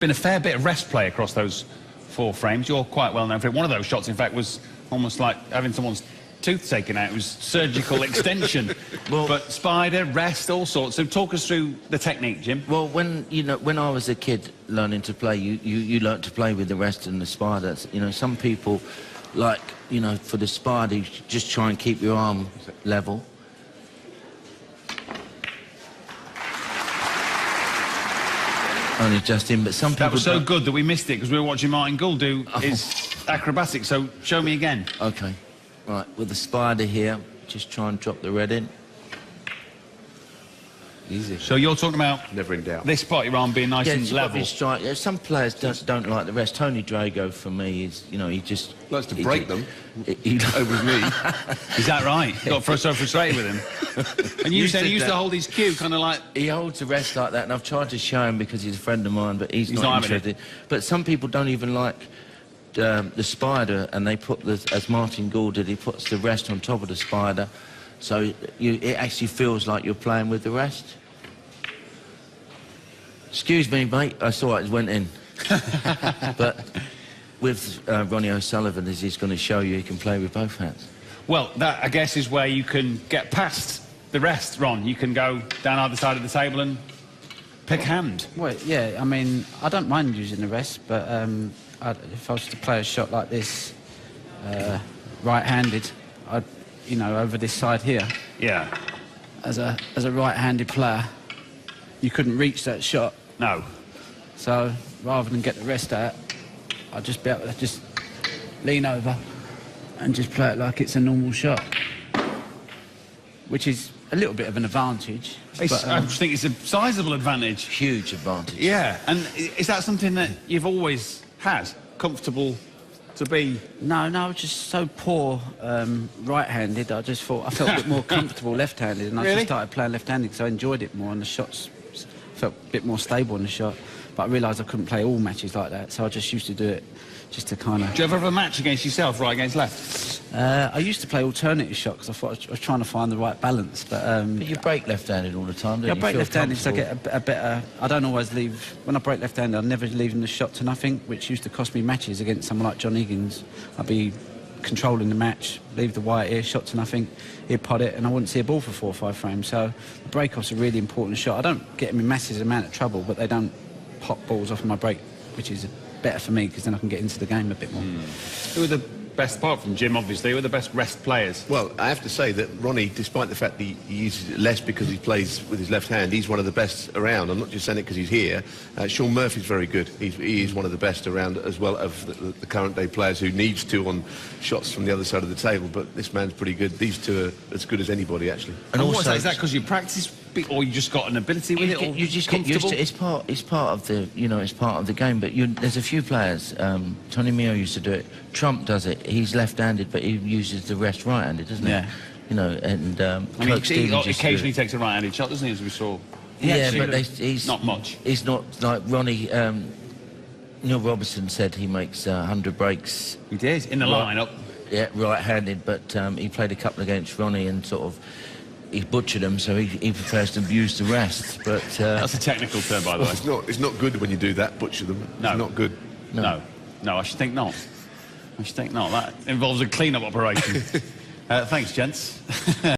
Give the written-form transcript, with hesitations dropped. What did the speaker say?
been a fair bit of rest play across those 4 frames. You're quite well known for it. One of those shots, in fact, was almost like having someone's tooth taken out. It was surgical extension. Well, but spider, rest, all sorts. So talk us through the technique, Jim. Well, when I was a kid learning to play, you learnt to play with the rest and the spider. You know, some people, like, you know, for the spider, you just try and keep your arm level. Only just in, but some people... That was so good that we missed it because we were watching Martin Gould do his acrobatics, so show me again. OK. Right, with the spider here, just try and drop the red in. Easy. So you're talking about... Never in doubt. This part of your arm being nice and level. Strike. Yeah, some players don't like the rest. Tony Drago, for me, is, you know, he just... Likes to break them over me. Is that right? You got so frustrated with him. And you said he used to hold his cue, kind of like... He holds the rest like that, and I've tried to show him because he's a friend of mine, but he's not interested. But some people don't even like the spider, and they put the, as Martin Gould did, he puts the rest on top of the spider, so it actually feels like you're playing with the rest. Excuse me, mate, I saw it went in. But with Ronnie O'Sullivan, as he's going to show you, he can play with both hands. Well, that, I guess, is where you can get past the rest, Ron. You can go down either side of the table and pick hand. Well, yeah, I mean, I don't mind using the rest, but if I was to play a shot like this, right-handed, I'd, you know, over this side here. Yeah. As a right-handed player, you couldn't reach that shot. No. So rather than get the rest out, I'd just be able to just lean over and just play it like it's a normal shot, which is a little bit of an advantage. But, I think it's a sizable advantage. Huge advantage. Yeah. And is that something that you've always had? Comfortable to be? No, I was just so poor right-handed. I just thought I felt a bit more comfortable left-handed, and I just started playing left-handed because I enjoyed it more, and the shots felt a bit more stable in the shot. But I realised I couldn't play all matches like that, so I just used to do it just to kind of... Do you ever have a match against yourself, right against left? I used to play alternative shot because I thought I was trying to find the right balance, but you break left-handed all the time, don't you? I break left-handed, so I get a better... I don't always leave... When I break left-handed, I never leave the shot to nothing, which used to cost me matches against someone like John Higgins. I'd be controlling the match, leave the white here, shot to nothing, he'd pot it, and I wouldn't see a ball for 4 or 5 frames. So the break-off's a really important shot. I don't get him in massive amount of trouble, but they don't pop balls off my break, which is better for me because then I can get into the game a bit more. Who are the best, apart from Jim, obviously, who are the best rest players? Well, I have to say that Ronnie, despite the fact that he uses it less because he plays with his left hand, he's one of the best around. I'm not just saying it because he's here. Sean Murphy's very good. He is one of the best around as well of the current day players who needs to on shots from the other side of the table. But this man's pretty good. These two are as good as anybody, actually. And also, is that because you practice, or you just got an ability with it? You just get used to it. It's part of the, you know, it's part of the game. But there's a few players. Tony Mio used to do it. Trump does it. He's left-handed, but he uses the rest right-handed, doesn't he? Yeah. You know, and I mean, he occasionally takes a right-handed shot, doesn't he, as we saw? Yeah, but he's not much. He's not like Ronnie. Neil Robertson said he makes 100 breaks. He did in the lineup. Yeah, right-handed, but he played a couple against Ronnie and sort of he butchered them, so he prefers to abuse the rest. But that's a technical term, by the way. It's not good when you do that. Butcher them. No, it's not good. No, I should think not. I should think not. That involves a clean-up operation. Thanks, gents.